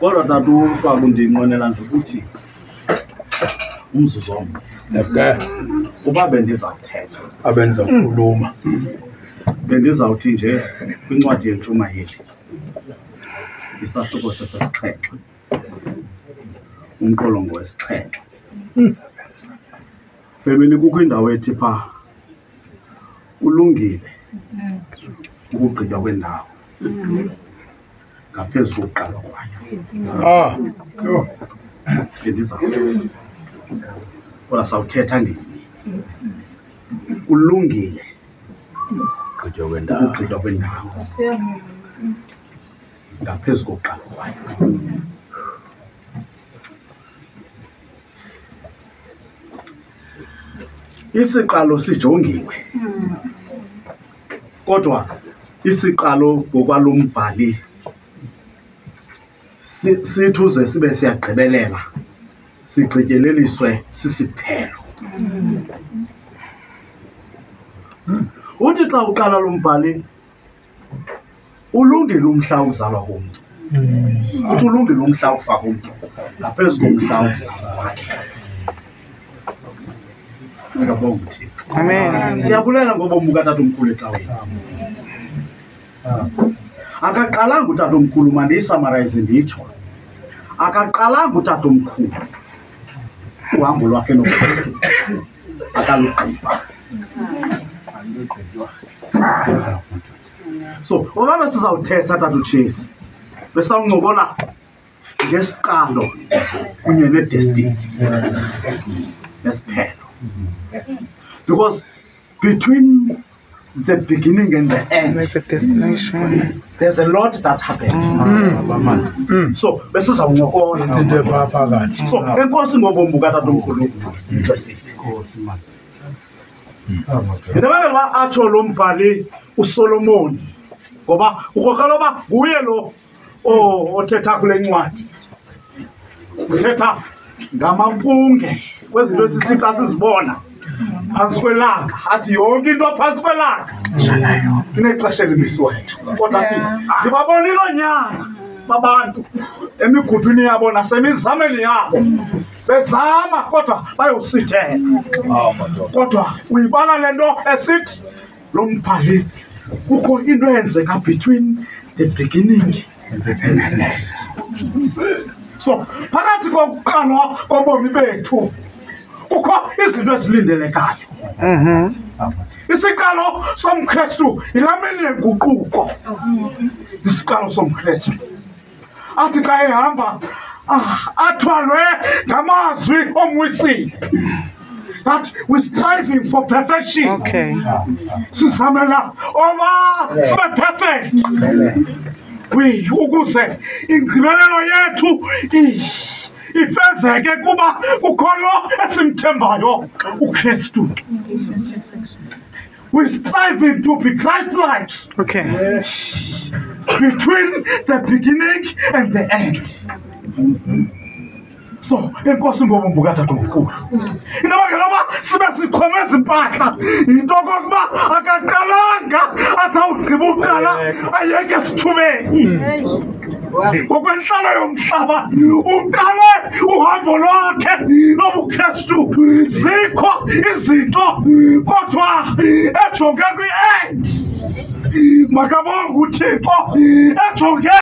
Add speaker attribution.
Speaker 1: Kodwa tata uFaku ndinqwenela nje ukuthi umzuzu omnye uba bendizawuthetha
Speaker 2: abenza ukukhuluma
Speaker 1: bendizawuthi nje kwincwadi yentshumayeli isahluko sesesixhenxe umqolongo wesixhenxe family kukho indawo ethi phaa kulungile ukugqitywa kwendawo ngaphezu kokuqalwa kwayo. Bendizawuthi kodwa sawuthetha ngenye kulungile ukugqitywa kwendawo ngaphezu kokuqalwa kwayo. Isiqalo sijongiwe kodwa isiqalo ngokwalo mbhali sithi uze sibe siyagqibelela sigqityeleliswe sisiphelo. Uthi xa uqala lo mbhali ulungile umhla ukuzalwa komntu, uthi ulungile umhla ukufaka umntu ngaphezu komhla ukuzalwa kwakhe. Ngiyabonga uThixo.
Speaker 3: Amen.
Speaker 1: Siyabulela ngobomi bukatatomkhulu ecaweni. Akaqalanga utatomkhulu mandiyisummarize nditsho. Akaqalanga utatomkhulu uhambo lwakhe noKristu akalugqiba. So, ngoba sizawuthetha tata uChase besawuncokola ngesiqalo kunye nedestiny nesiphelo. Because between the beginning and the end,
Speaker 3: There's a destination.
Speaker 1: there's a lot that happened. So, besizawuncokola.
Speaker 2: into ephaa phakathi.
Speaker 1: So, enkosi ngobomi bukatatomkhulu intlesile. Ndabangela atsho lo mbhali uSolomoni ngoba ukrokrela uba nguye lo othetha kule ncwadi. Uthetha ngamampunge kwezinto esithi xa sizibona phantsi kwelanga athi yonke into phantsi kwelanga inexesha elimisiweyo. Kodwa ke ndibabonile oonyana babantu emiguthwini yabo nasemizameni yabo bezama kodwa bayosithela. Kodwa uyibala le nto esithi lo mbhali kukho into eyenzeka between the beginning and the end. So phakathi kokuqalwa kobomi bethu kukho izinto ezilindelekayo. Isiqalo somKristu yilamini yenguquko. Isiqalo somKristu athi xa ehamba athwalwe ngamazwi omwisile. That we're striving for perfection.
Speaker 3: Okay.
Speaker 1: Sizamela oba sibe perfect. Ukuze ingqibelelo yethu ifezeke kuba kukho lo esimthembayo uKristu. We're striving to be Christ-like.
Speaker 3: Okay.
Speaker 1: Between the beginning and the end. So, enkosi ngobomi bukatatomkhulu. Indabangela uba sibe sichome ezimpahla yinto okokuba akaqalanga athi awugqiba uqala ayeke esithubeni. Ngokwentlalo yomhlaba uqale uhambo lwakhe lobuKristu. Zikho izinto kodwa ejonge kwi-end. Makabonge uThixo ejonge